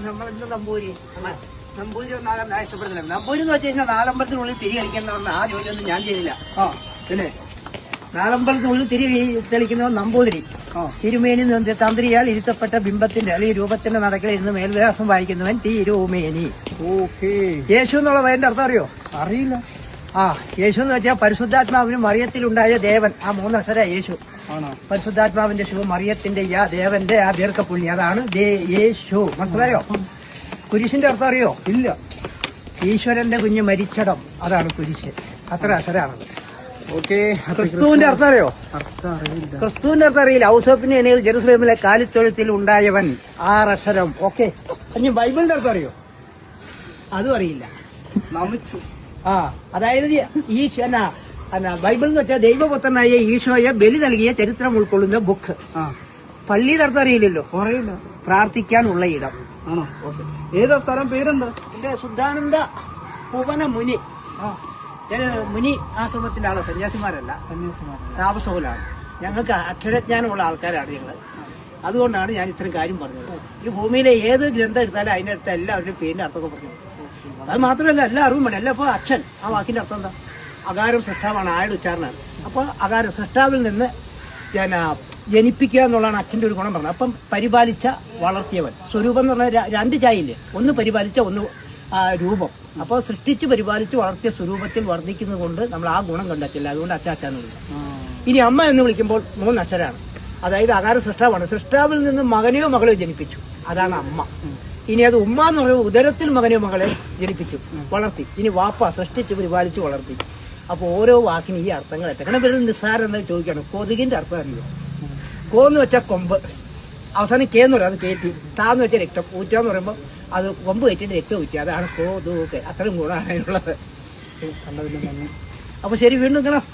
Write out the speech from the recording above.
നമ്മളെന്ത് നമ്പൂരി നമ്പൂരി ഒന്നാകാൻ ഇഷ്ടപ്പെടുന്നില്ല. നമ്പൂരി എന്ന് വെച്ച് കഴിഞ്ഞാൽ നാലമ്പലത്തിനുള്ളിൽ തിരി കളിക്കേണ്ടതെന്ന് ആ ജോലിയൊന്നും ഞാൻ ചെയ്തില്ല. പിന്നെ നാലമ്പലത്തിനുള്ളിൽ തിരി തെളിക്കുന്നവൻ നമ്പൂതിരി. തിരുമേനി തന്ത്രിയാൽ ഇരുത്തപ്പെട്ട ബിംബത്തിന്റെ അല്ലെങ്കിൽ രൂപത്തിന്റെ നടക്കിൽ ഇരുന്ന് മേൽവിലാസം വായിക്കുന്നവൻ തിരുമേനി. യേശു എന്നുള്ള പേരിന്റെ അർത്ഥം അറിയോ? അറിയില്ല. യേശു എന്ന് വെച്ചാൽ പരിശുദ്ധാത്മാവിനും മറിയത്തിലുണ്ടായ ദേവൻ. ആ മൂന്നക്ഷര യേശു. പരിശുദ്ധാത്മാവിന്റെ ശിവ, മറിയത്തിന്റെ ദേവന്റെ ആ ദീർഘപുണ്യ, അതാണ് യേശു. മനസ്സിലായോ? കുരിശിന്റെ അർത്ഥം അറിയോ? ഇല്ല. ഈശ്വരന്റെ കുഞ്ഞ് മരിച്ചടം, അതാണ് കുരിശ്. അത്ര അക്ഷരാണത്. ക്രിസ്തുവിന്റെ അർത്ഥം അറിയോ? ക്രിസ്തുവിന്റെ അർത്ഥം അറിയില്ല. ഔസേപ്പിന്റെ ഇണയിൽ ജെറുസലേമിലെ കാലിത്തൊഴുത്തിൽ ഉണ്ടായവൻ, 6 അക്ഷരം. ഓക്കെ. ഇനി ബൈബിളിന്റെ അർത്ഥം അറിയോ? അതും അറിയില്ല. അതായത് ബൈബിൾ എന്ന് വെച്ചാൽ ദൈവപുത്രനായ ഈശോയെ ബലി നൽകിയ ചരിത്രം ഉൾക്കൊള്ളുന്ന ബുക്ക്. പള്ളിയുടെ അർത്ഥം അറിയില്ലല്ലോ? അറിയില്ല. പ്രാർത്ഥിക്കാനുള്ള ഇടം. ആണോ? ഏതാ സ്ഥലം? പേരെന്താ? എന്റെ ശുദ്ധാനന്ദ ഭുവന മുനി. മുനി ആശ്രമത്തിന്റെ ആള്, സന്യാസിമാരല്ല, താപസോലാണ്. ഞങ്ങൾക്ക് അക്ഷരജ്ഞാനമുള്ള ആൾക്കാരാണ് ഞങ്ങൾ. അതുകൊണ്ടാണ് ഞാൻ ഇത്രയും കാര്യം പറഞ്ഞത്. ഈ ഭൂമിയിലെ ഏത് ഗ്രന്ഥം എടുത്താലും അതിന്റെ അടുത്ത് എല്ലാവരുടെയും പേരിന്റെ അർത്ഥമൊക്കെ പറഞ്ഞു. അത് മാത്രമല്ല എല്ലാ അറിവും വേണം. എല്ലാം ഇപ്പൊ അച്ഛൻ, ആ വാക്കിന്റെ അർത്ഥം എന്താ? അകാരം സൃഷ്ടാവാണ്, ആയുടെ ഉച്ചാരണമാണ്. അപ്പോൾ അകാരം സൃഷ്ടാവിൽ നിന്ന് ജനിപ്പിക്കുക എന്നുള്ളതാണ് അച്ഛന്റെ ഒരു ഗുണം പറഞ്ഞത്. അപ്പം പരിപാലിച്ച വളർത്തിയവൻ. സ്വരൂപം എന്ന് പറഞ്ഞാൽ 2 ചായയില്ലേ? ഒന്ന് പരിപാലിച്ച, ഒന്ന് രൂപം. അപ്പോൾ സൃഷ്ടിച്ച് പരിപാലിച്ച് വളർത്തിയ സ്വരൂപത്തിൽ വർദ്ധിക്കുന്നത് കൊണ്ട് നമ്മൾ ആ ഗുണം കണ്ടെത്തില്ല. അതുകൊണ്ട് അച്ചാച്ചാന്ന് വിളിക്കും. ഇനി അമ്മ എന്ന് വിളിക്കുമ്പോൾ 3 അക്ഷരമാണ്. അതായത് അകാര സൃഷ്ടാവാണ്. സൃഷ്ടാവിൽ നിന്ന് മകനെയോ മകളെയോ ജനിപ്പിച്ചു, അതാണ് അമ്മ. ഇനി അത് ഉമ്മ എന്ന് പറയുമ്പോൾ ഉദരത്തിൽ മകനെയോ മകളെ ജനിപ്പിച്ചു, വളർത്തി. ഇനി വാപ്പ സൃഷ്ടിച്ച് പരിപാലിച്ച് വളർത്തി. അപ്പോൾ ഓരോ വാക്കിന് ഈ അർത്ഥങ്ങൾ എത്തണം. ഇവര് നിസ്സാരം എന്ന് ചോദിക്കണം. കൊതുകിന്റെ അർത്ഥം അറിയോ? കോന്ന് വെച്ചാൽ കൊമ്പ്, അവസാനം കേന്ന് പറയും, അത് കയറ്റി. താന്ന് വെച്ചാൽ രക്തം. ഊറ്റാന്ന് പറയുമ്പോൾ അത് കൊമ്പ് കയറ്റിട്ട് രക്തം ഊറ്റുക, അതാണ് കൊതുക്. അത്രയും ഗുണമാണ് അതിനുള്ളത്. അപ്പൊ ശരി, വീണ്ടും നിൽക്കണം.